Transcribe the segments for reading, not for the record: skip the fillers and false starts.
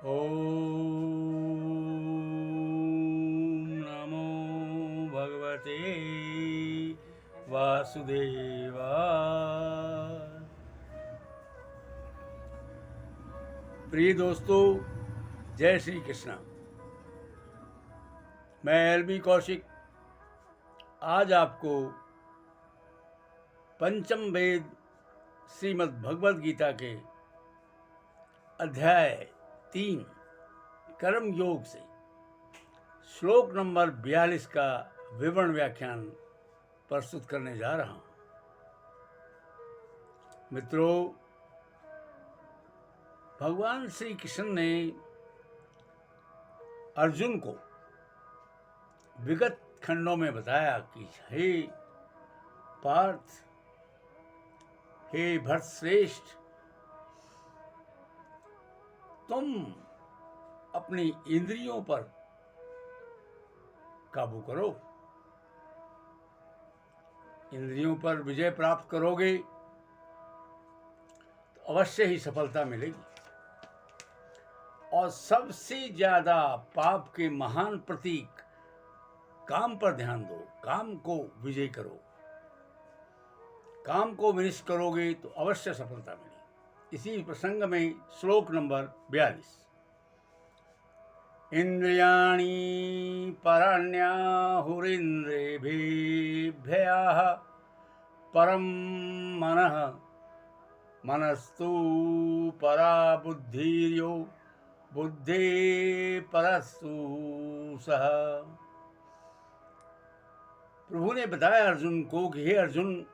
ॐ नमो भगवते वासुदेवाय। प्रिय दोस्तों, जय श्री कृष्णा। मैं एल.बी. कौशिक आज आपको पंचम वेद श्रीमद् भगवद गीता के अध्याय 3 कर्म योग से श्लोक नंबर 42 का विवरण व्याख्यान प्रस्तुत करने जा रहा हूं। मित्रों, भगवान श्री कृष्ण ने अर्जुन को विगत खंडों में बताया कि हे पार्थ, हे भरतश्रेष्ठ, तुम अपनी इंद्रियों पर काबू करो। इंद्रियों पर विजय प्राप्त करोगे तो अवश्य ही सफलता मिलेगी। और सबसे ज्यादा पाप के महान प्रतीक काम पर ध्यान दो, काम को विजय करो। काम को विनिष्ट करोगे तो अवश्य सफलता मिलेगी। इसी प्रसंग में श्लोक नंबर 42, इंद्रियाणि परण्याहुरिन्द्रियेभ्यः परं मनः मनस्तु परा बुद्धिर्यो बुद्धि परस्तु सः। प्रभु ने बताया अर्जुन को कि हे अर्जुन,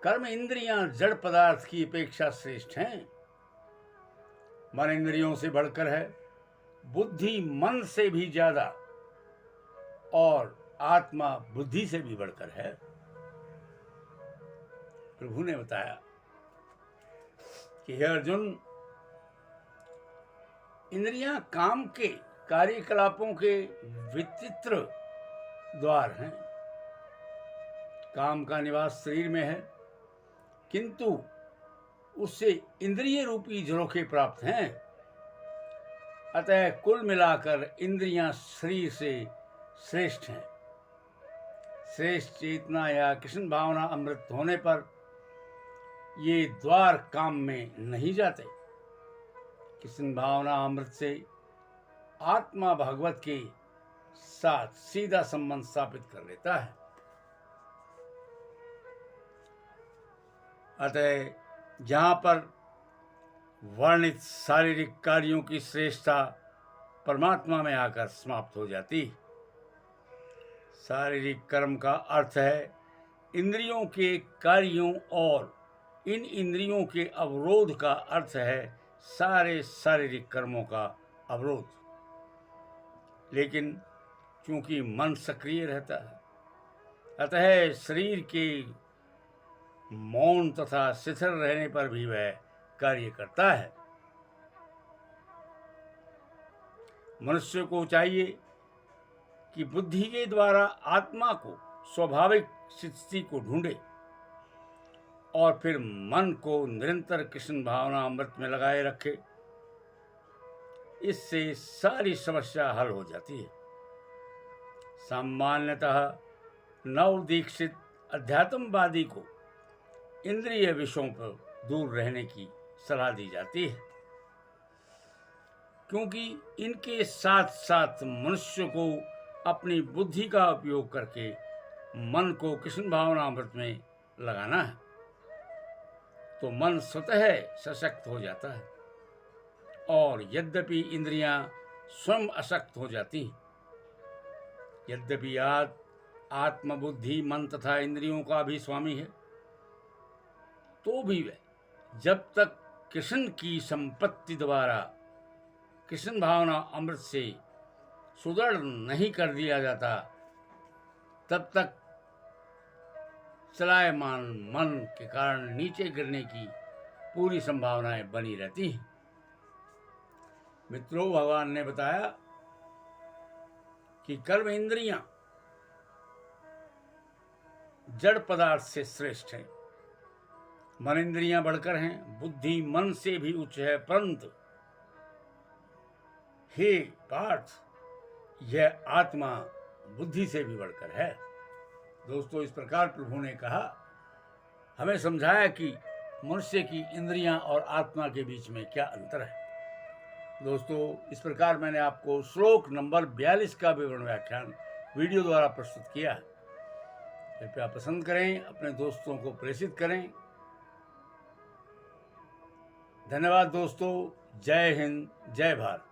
कर्म इंद्रियां जड़ पदार्थ की अपेक्षा श्रेष्ठ हैं। मन इंद्रियों से बढ़कर है, बुद्धि मन से भी ज्यादा, और आत्मा बुद्धि से भी बढ़कर है। प्रभु ने बताया कि हे अर्जुन, इंद्रियां काम के कार्यकलापों के विचित्र द्वार हैं। काम का निवास शरीर में है, किंतु उससे इंद्रिय रूपी झरोखे प्राप्त हैं। अतः कुल मिलाकर इंद्रियां शरीर से श्रेष्ठ हैं। श्रेष्ठ चेतना या कृष्ण भावना अमृत होने पर ये द्वार काम में नहीं जाते। कृष्ण भावना अमृत से आत्मा भगवत के साथ सीधा संबंध स्थापित कर लेता है। अतः जहाँ पर वर्णित शारीरिक कार्यों की श्रेष्ठता परमात्मा में आकर समाप्त हो जाती। शारीरिक कर्म का अर्थ है इंद्रियों के कार्यों, और इन इंद्रियों के अवरोध का अर्थ है सारे शारीरिक कर्मों का अवरोध। लेकिन चूंकि मन सक्रिय रहता है, अतः शरीर के मौन तथा शिथिल रहने पर भी वह कार्य करता है। मनुष्य को चाहिए कि बुद्धि के द्वारा आत्मा को स्वाभाविक स्थिति को ढूंढे और फिर मन को निरंतर कृष्ण भावना अमृत में लगाए रखे। इससे सारी समस्या हल हो जाती है। सामान्यतः नवदीक्षित अध्यात्मवादी को इंद्रिय विषयों पर दूर रहने की सलाह दी जाती है, क्योंकि इनके साथ साथ मनुष्य को अपनी बुद्धि का उपयोग करके मन को कृष्ण भावना अमृत में लगाना है, तो मन स्वतः सशक्त हो जाता है। और यद्यपि इंद्रियां स्वयं अशक्त हो जाती हैं, यद्यपि आत्मबुद्धि मन तथा इंद्रियों का भी स्वामी है, तो भी वह जब तक कृष्ण की संपत्ति द्वारा कृष्ण भावना अमृत से सुदृढ़ नहीं कर दिया जाता, तब तक चलायमान मन के कारण नीचे गिरने की पूरी संभावनाएं बनी रहती हैं। मित्रों, भगवान ने बताया कि कर्म इंद्रियां जड़ पदार्थ से श्रेष्ठ हैं। मन इंद्रियां बढ़कर हैं, बुद्धि मन से भी उच्च है, परंतु हे पार्थ, यह आत्मा बुद्धि से भी बढ़कर है। दोस्तों, इस प्रकार प्रभु ने कहा, हमें समझाया कि मनुष्य की इंद्रियां और आत्मा के बीच में क्या अंतर है। दोस्तों, इस प्रकार मैंने आपको श्लोक नंबर 42 का विवरण व्याख्यान वीडियो द्वारा प्रस्तुत किया है। कृपया पसंद करें, अपने दोस्तों को प्रेषित करें। धन्यवाद दोस्तों। जय हिंद, जय भारत।